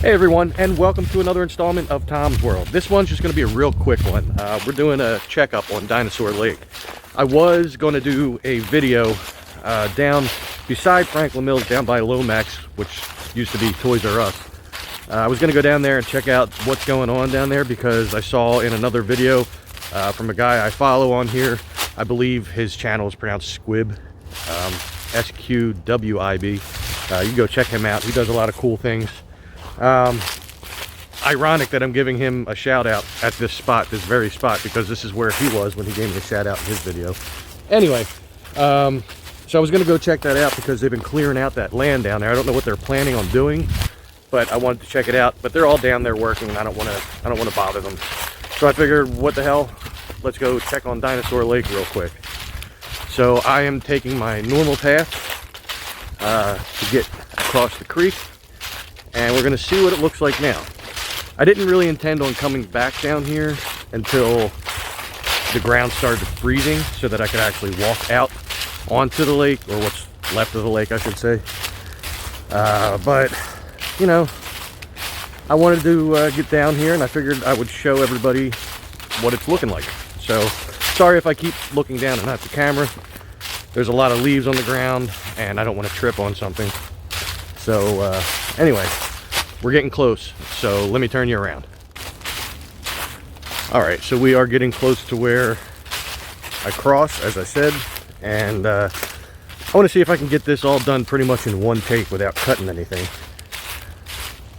Hey everyone, and welcome to another installment of Tom's World. This one's just going to be a real quick one. We're doing a checkup on Dinosaur Lake. I was going to do a video down beside Franklin Mills, down by Lomax, which used to be Toys R Us. I was going to go down there and check out what's going on down there because I saw in another video from a guy I follow on here. I believe his channel is pronounced Squib, S-Q-W-I-B. You can go check him out. He does a lot of cool things. Ironic that I'm giving him a shout out at this spot, this very spot, because this is where he was when he gave me a shout out in his video. Anyway, so I was going to go check that out because they've been clearing out that land down there. I don't know what they're planning on doing, but I wanted to check it out. But they're all down there working, and I don't want to bother them. So I figured, what the hell? Let's go check on Dinosaur Lake real quick. So I am taking my normal path to get across the creek. And we're going to see what it looks like now. I didn't really intend on coming back down here until the ground started freezing so that I could actually walk out onto the lake, or what's left of the lake, I should say. But, you know, I wanted to get down here, and I figured I would show everybody what it's looking like. So, sorry if I keep looking down and at the camera. There's a lot of leaves on the ground, and I don't want to trip on something. So, anyway, we're getting close, so let me turn you around. All right, so we are getting close to where I cross, as I said, and I want to see if I can get this all done pretty much in one take without cutting anything.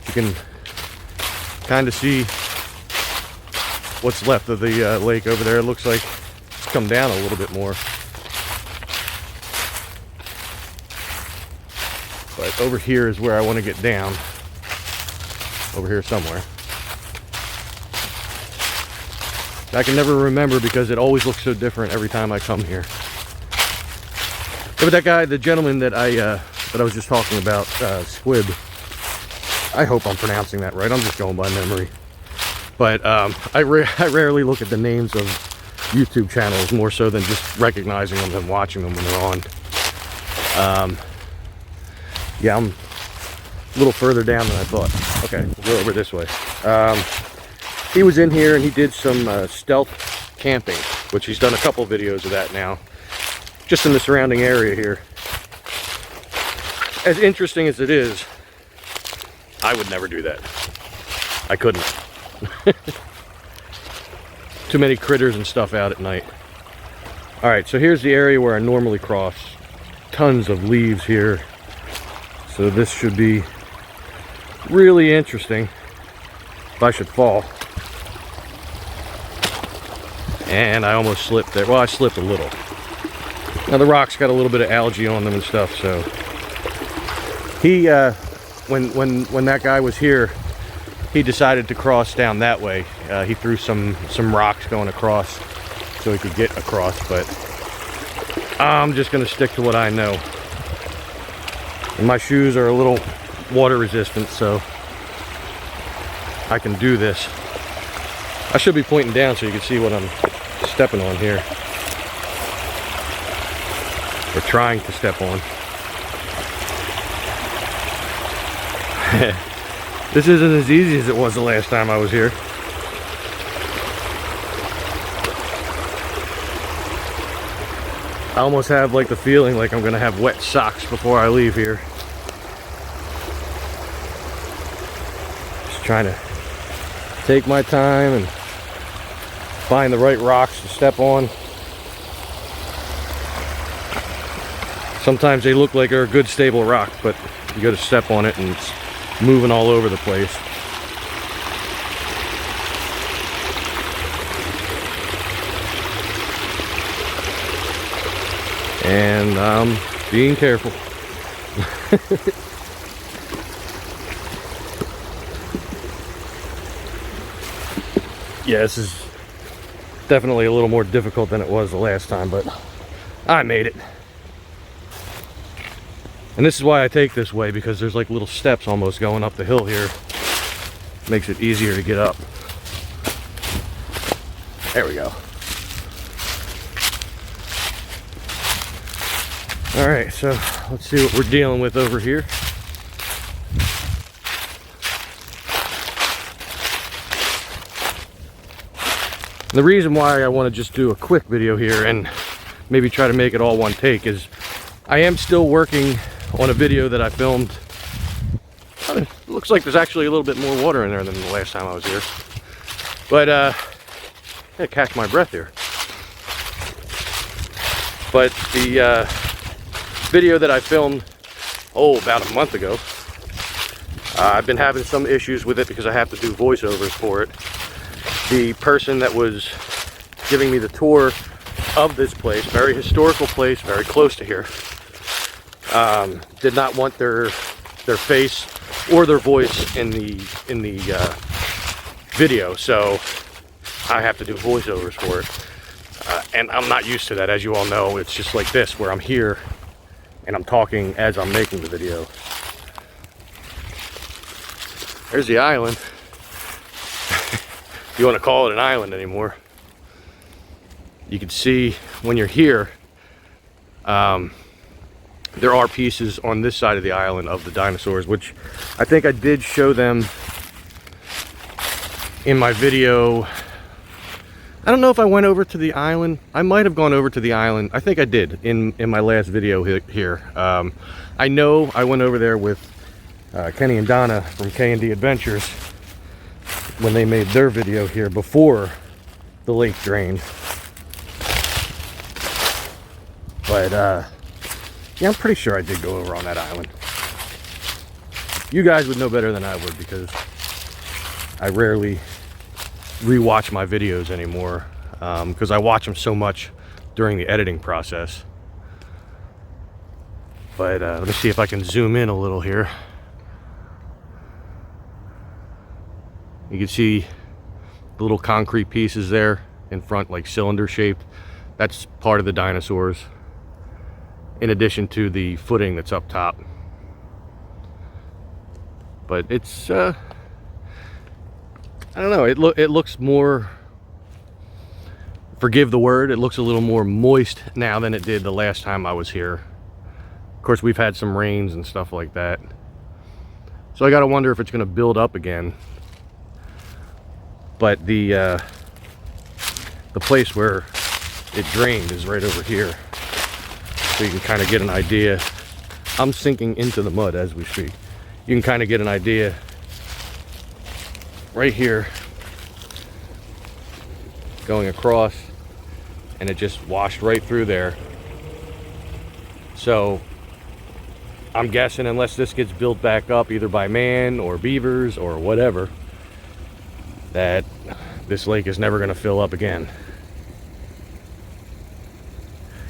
You can kind of see what's left of the lake over there. It looks like it's come down a little bit more. But over here is where I want to get down. Over here somewhere. I can never remember because it always looks so different every time I come here. Yeah, but that guy, the gentleman that I was just talking about, Squib. I hope I'm pronouncing that right. I'm just going by memory. But I rarely look at the names of YouTube channels more so than just recognizing them and watching them when they're on. Yeah, I'm a little further down than I thought. Okay, we'll go over this way. He was in here and he did some stealth camping, which he's done a couple videos of that now, just in the surrounding area here. As interesting as it is, I would never do that. I couldn't. Too many critters and stuff out at night. All right, so here's the area where I normally cross. Tons of leaves here. So this should be really interesting if I should fall. And I almost slipped there. Well, I slipped a little. Now the rocks got a little bit of algae on them and stuff, so he when that guy was here, he decided to cross down that way. He threw some rocks going across so he could get across, but I'm just gonna stick to what I know. And my shoes are a little water resistant, so I can do this. I should be pointing down so you can see what I'm stepping on here. Or trying to step on. This isn't as easy as it was the last time I was here. I almost have like the feeling like I'm gonna have wet socks before I leave here. Just trying to take my time and find the right rocks to step on. Sometimes they look like they're a good stable rock, but you gotta step on it and it's moving all over the place. And I'm being careful. Yeah, this is definitely a little more difficult than it was the last time, but I made it. And this is why I take this way, because there's like little steps almost going up the hill here. Makes it easier to get up. There we go. All right, so let's see what we're dealing with over here. And the reason why I want to just do a quick video here and maybe try to make it all one take is I am still working on a video that I filmed. It looks like there's actually a little bit more water in there than the last time I was here. But I catch my breath here. But the video that I filmed, about a month ago, I've been having some issues with it because I have to do voiceovers for it. The person that was giving me the tour of this place, very historical place, very close to here, did not want their face or their voice in the video, so I have to do voiceovers for it. And I'm not used to that, as you all know. It's just like this, where I'm here and I'm talking as I'm making the video. There's the island. If you want to call it an island anymore. You can see when you're here, there are pieces on this side of the island of the dinosaurs, which I think I did show them in my video. I don't know if I went over to the island. I might have gone over to the island. I think I did in my last video here. I know I went over there with Kenny and Donna from K&D Adventures when they made their video here before the lake drained. But yeah, I'm pretty sure I did go over on that island. You guys would know better than I would, because I rarely rewatch my videos anymore, because I watch them so much during the editing process. But let me see if I can zoom in a little here. You can see the little concrete pieces there in front, like cylinder shaped. That's part of the dinosaurs, in addition to the footing that's up top. But it's I don't know, it looks more, forgive the word, it looks a little more moist now than it did the last time I was here. Of course, we've had some rains and stuff like that, so I gotta wonder if it's gonna build up again. But the place where it drained is right over here, so you can kind of get an idea. I'm sinking into the mud as we speak. You can kind of get an idea right here, going across, and it just washed right through there. So I'm guessing, unless this gets built back up either by man or beavers or whatever, that this lake is never going to fill up again. You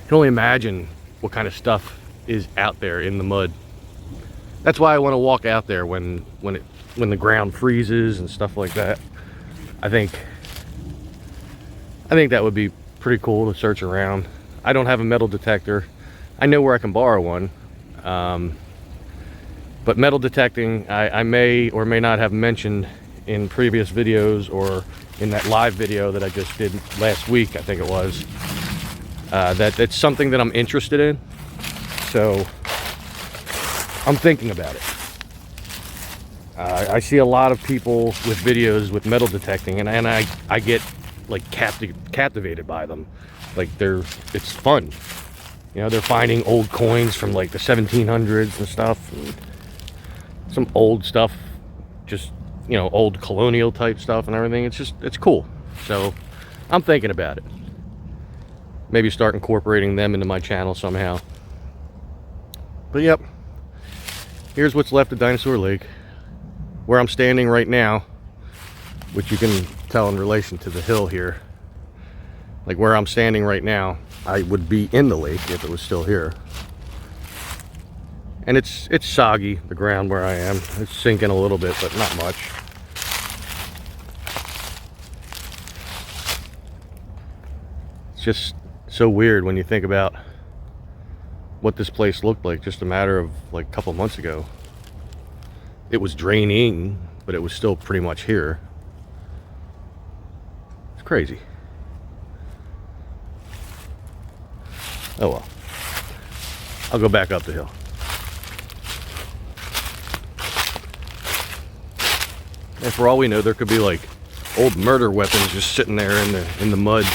can only imagine what kind of stuff is out there in the mud. That's why I want to walk out there when the ground freezes and stuff like that. I think that would be pretty cool to search around. I don't have a metal detector. I know where I can borrow one, but metal detecting, I may or may not have mentioned in previous videos, or in that live video that I just did last week, I think it was, that it's something that I'm interested in. So I'm thinking about it. I see a lot of people with videos with metal detecting, and I get like captivated by them. Like it's fun. You know, they're finding old coins from like the 1700s and stuff, and some old stuff, just, you know, old colonial type stuff and everything. It's cool. So I'm thinking about it. Maybe start incorporating them into my channel somehow. But yep, here's what's left of Dinosaur Lake, where I'm standing right now, which you can tell in relation to the hill here. Like where I'm standing right now, I would be in the lake if it was still here. And it's soggy, the ground where I am. It's sinking a little bit, but not much. It's just so weird when you think about what this place looked like just a matter of like a couple months ago. It was draining, but it was still pretty much here. It's crazy. Oh well. I'll go back up the hill. And for all we know, there could be like old murder weapons just sitting there in the mud.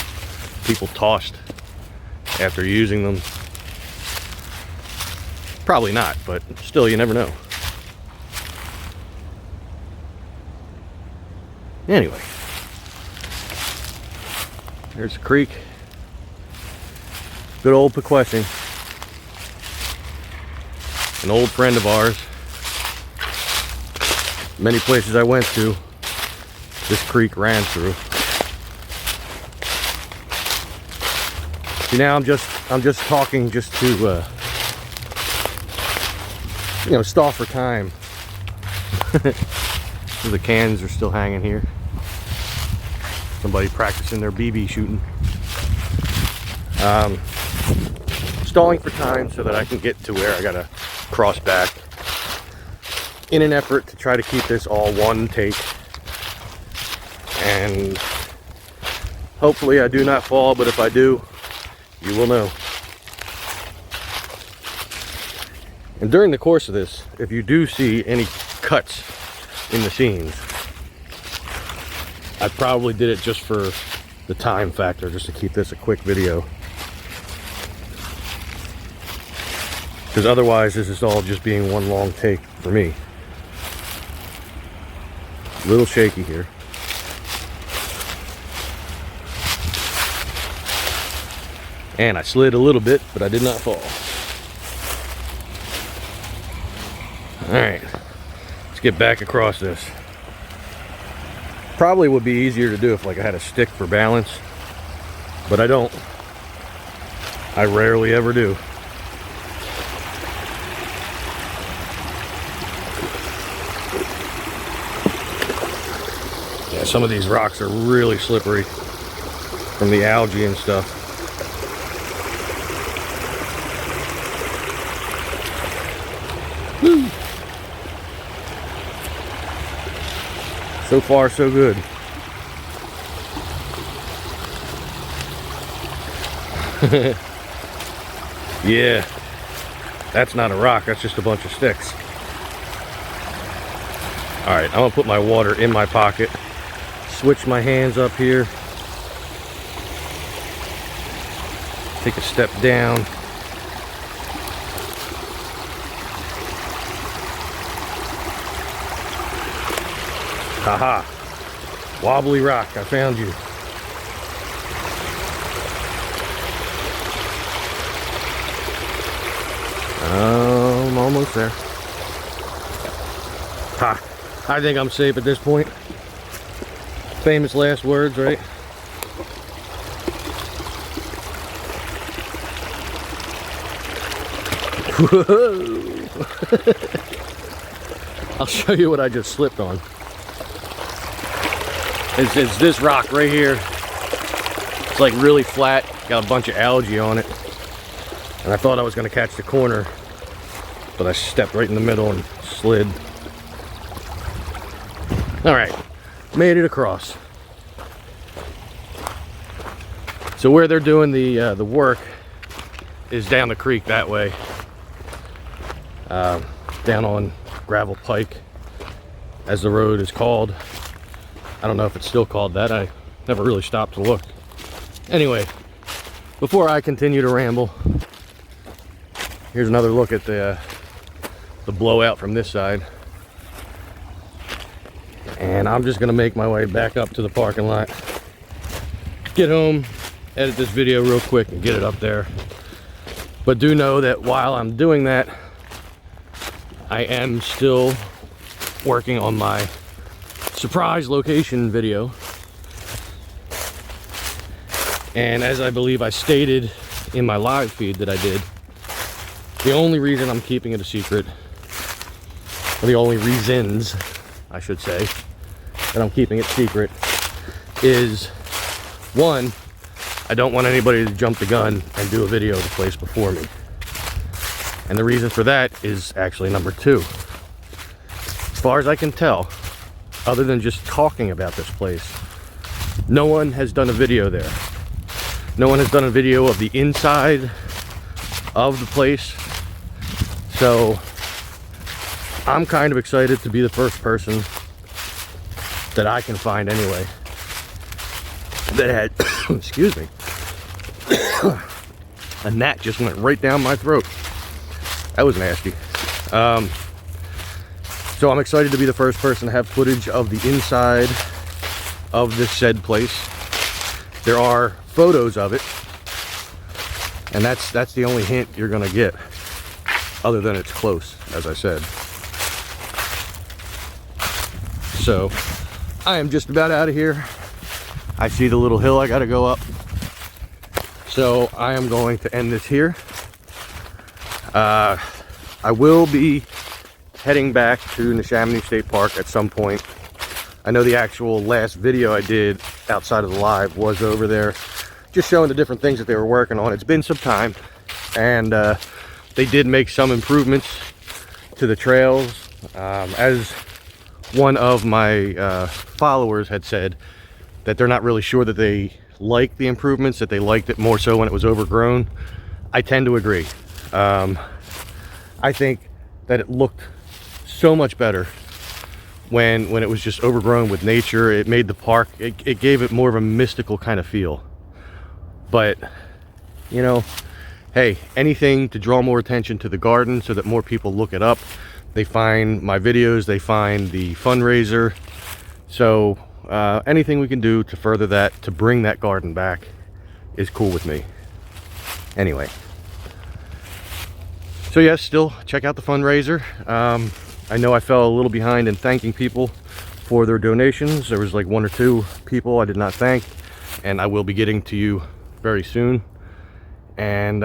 People tossed after using them. Probably not, but still, you never know. Anyway, there's the creek. Good old Pequessing. An old friend of ours. Many places I went to, this creek ran through. See, now I'm just talking just to you know, stall for time. The cans are still hanging here. Somebody practicing their BB shooting. Stalling for time so that I can get to where I gotta cross back, in an effort to try to keep this all one take. And hopefully I do not fall, but if I do, you will know. And during the course of this, if you do see any cuts in the scenes, I probably did it just for the time factor, just to keep this a quick video. Because otherwise this is all just being one long take for me. A little shaky here. And I slid a little bit, but I did not fall. Alright, let's get back across this. Probably would be easier to do if like I had a stick for balance, but I don't. I rarely ever do. Yeah, some of these rocks are really slippery from the algae and stuff. Woo. So far, so good. Yeah, that's not a rock, that's just a bunch of sticks. Alright, I'm gonna put my water in my pocket, switch my hands up here, take a step down. Haha, wobbly rock, I found you. I'm almost there. Ha, I think I'm safe at this point. Famous last words, right? Whoa. I'll show you what I just slipped on. It's this rock right here. It's like really flat, got a bunch of algae on it. And I thought I was gonna catch the corner, but I stepped right in the middle and slid. All right, made it across. So where they're doing the work is down the creek that way. Down on Gravel Pike, as the road is called. I don't know if it's still called that. I never really stopped to look. Anyway, before I continue to ramble, here's another look at the blowout from this side. And I'm just gonna make my way back up to the parking lot, get home, edit this video real quick and get it up there. But do know that while I'm doing that, I am still working on my surprise location video. And as I believe I stated in my live feed that I did, the only reason I'm keeping it a secret, or the only reasons I should say that I'm keeping it secret, is one, I don't want anybody to jump the gun and do a video of the place before me. And the reason for that is actually number two. As far as I can tell, other than just talking about this place, no one has done a video there. No one has done a video of the inside of the place. So I'm kind of excited to be the first person that I can find anyway that had, excuse me, a gnat just went right down my throat. That was nasty. So I'm excited to be the first person to have footage of the inside of this said place. There are photos of it, and that's the only hint you're gonna get, other than it's close, as I said. So I am just about out of here. I see the little hill I gotta go up, so I am going to end this here. I will be heading back to Neshaminy State Park at some point. I know the actual last video I did outside of the live was over there, just showing the different things that they were working on. It's been some time, and they did make some improvements to the trails. As one of my followers had said, that they're not really sure that they like the improvements, that they liked it more so when it was overgrown. I tend to agree. I think that it looked so much better when it was just overgrown with nature. It made the park, it gave it more of a mystical kind of feel. But, you know, hey, anything to draw more attention to the garden so that more people look it up. They find my videos, they find the fundraiser. So anything we can do to further that, to bring that garden back, is cool with me. Anyway, so yes, still check out the fundraiser. I know I fell a little behind in thanking people for their donations. There was like 1 or 2 people I did not thank, and I will be getting to you very soon. And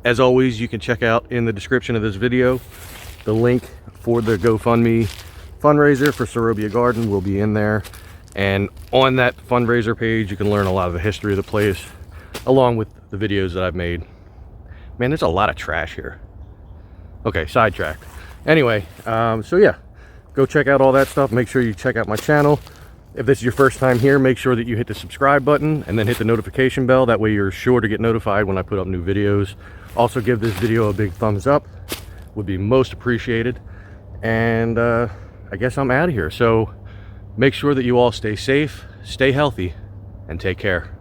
as always, you can check out in the description of this video the link for the GoFundMe fundraiser for Sarobia Garden will be in there. And on that fundraiser page, you can learn a lot of the history of the place, along with the videos that I've made. Man, there's a lot of trash here. Okay, sidetracked. Anyway, so yeah, go check out all that stuff. Make sure you check out my channel. If this is your first time here, make sure that you hit the subscribe button and then hit the notification bell. That way you're sure to get notified when I put up new videos. Also, give this video a big thumbs up. Would be most appreciated. And I guess I'm out of here. So make sure that you all stay safe, stay healthy, and take care.